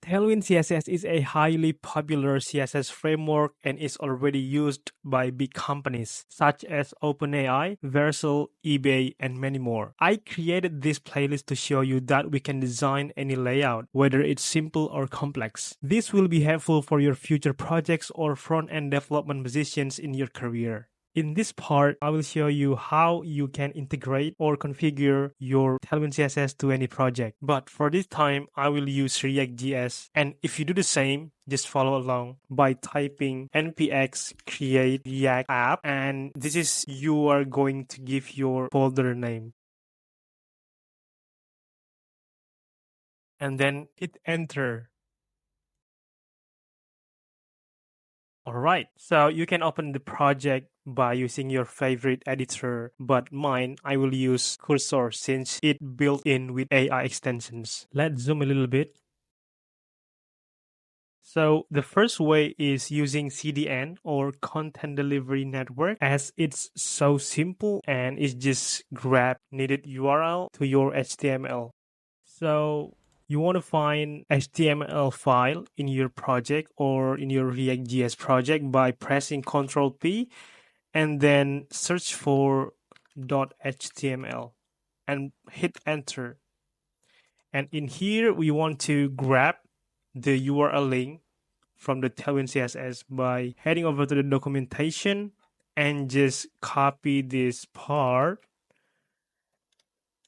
Tailwind CSS is a highly popular CSS framework and is already used by big companies such as OpenAI, Vercel, eBay, and many more. I created this playlist to show you that we can design any layout, whether it's simple or complex. This will be helpful for your future projects or front-end development positions in your career. In this part, I will show you how you can integrate or configure your Tailwind CSS to any project. But for this time, I will use React.js. And if you do the same, just follow along by typing npx create react app. And this is you are going to give your folder name. And then hit enter. Alright, so you can open the project by using your favorite editor, but mine, I will use Cursor since it built in with AI extensions. Let's zoom a little bit. So the first way is using CDN or Content Delivery Network, as it's so simple and it's just grab needed URL to your HTML. So you want to find HTML file in your project or in your React.js project by pressing Ctrl P and then search for .html and hit enter. And in here, we want to grab the URL link from the Tailwind CSS by heading over to the documentation and just copy this part.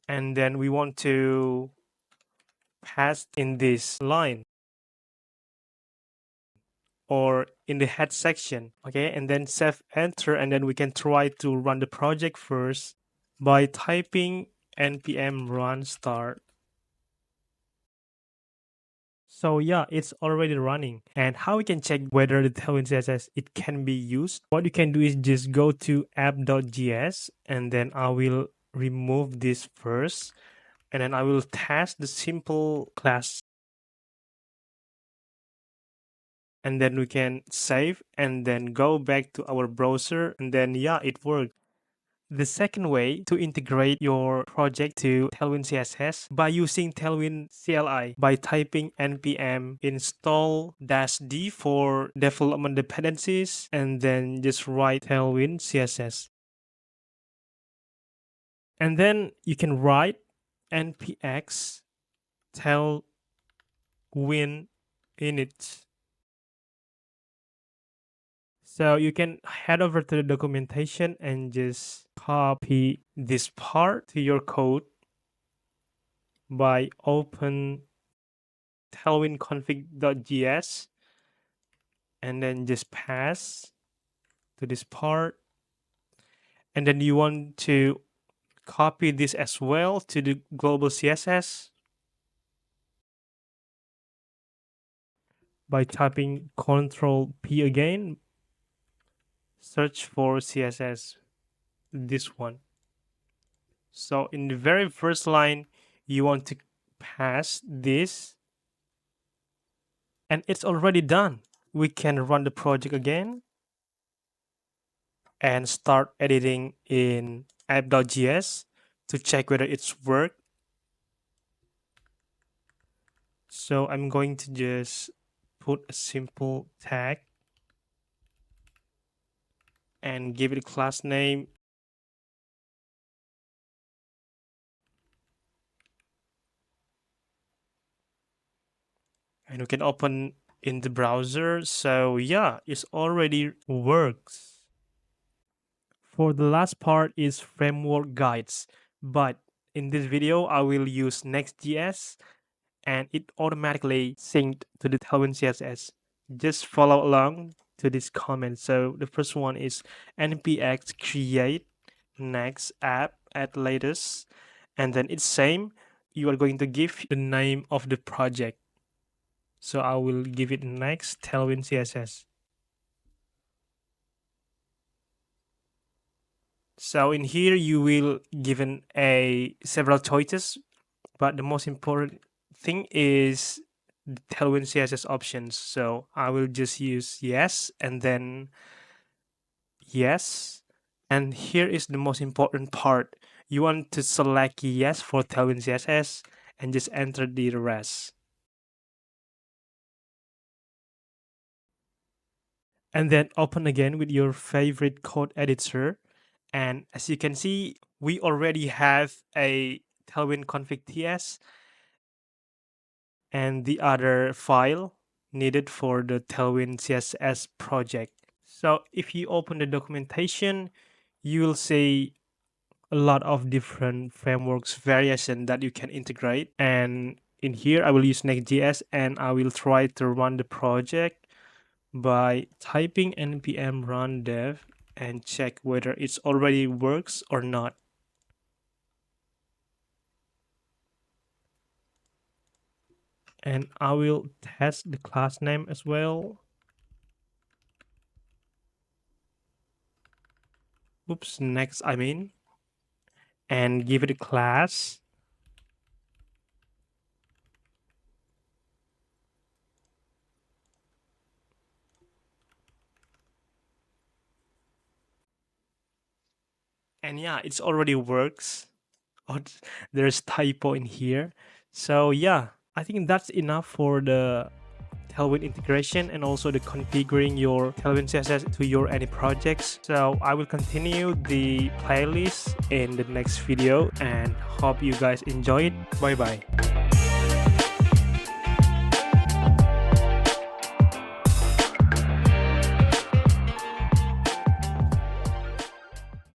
And then we want to paste in this line or in the head section, okay? And then save enter, and then we can try to run the project first by typing npm run start. So yeah, it's already running. And how we can check whether the Tailwind CSS it can be used? What you can do is just go to app.js, and then I will remove this first, and then I will test the simple class. And then we can save and then go back to our browser, and then yeah, it worked. The second way to integrate your project to Tailwind CSS by using Tailwind CLI by typing npm install -d for development dependencies and then just write Tailwind CSS. And then you can write npx tailwind init. So you can head over to the documentation and just copy this part to your code by open tailwind config.js and then just pass to this part. And then you want to copy this as well to the global CSS by typing Ctrl P again. Search for CSS, this one. So in the very first line, you want to pass this, and it's already done. We can run the project again and start editing in app.js to check whether it's worked. So I'm going to just put a simple tag and give it a class name. And we can open in the browser. So yeah, it already works. For the last part is framework guides, but in this video I will use Next.js and it automatically synced to the Tailwind CSS. Just follow along to this comment. So the first one is npx create next app at latest, and then it's same. You are going to give the name of the project. So I will give it next Tailwind CSS. So in here you will given a several choices, but the most important thing is the Tailwind CSS options. So I will just use yes and then yes. And here is the most important part. You want to select yes for Tailwind CSS and just enter the rest. and then open again with your favorite code editor. And as you can see, we already have a Tailwind config ts and the other file needed for the Tailwind CSS project. So if you open the documentation, you will see a lot of different frameworks variation that you can integrate. And in here, I will use Next.js, and I will try to run the project by typing npm run dev and check whether it's already works or not. And I will test the class name as well. Oops, next and give it a class. And yeah, it's already works. Oh, there's typo in here. So yeah, I think that's enough for the Tailwind integration and also the configuring your Tailwind CSS to your any projects. So I will continue the playlist in the next video and hope you guys enjoy it. Bye bye.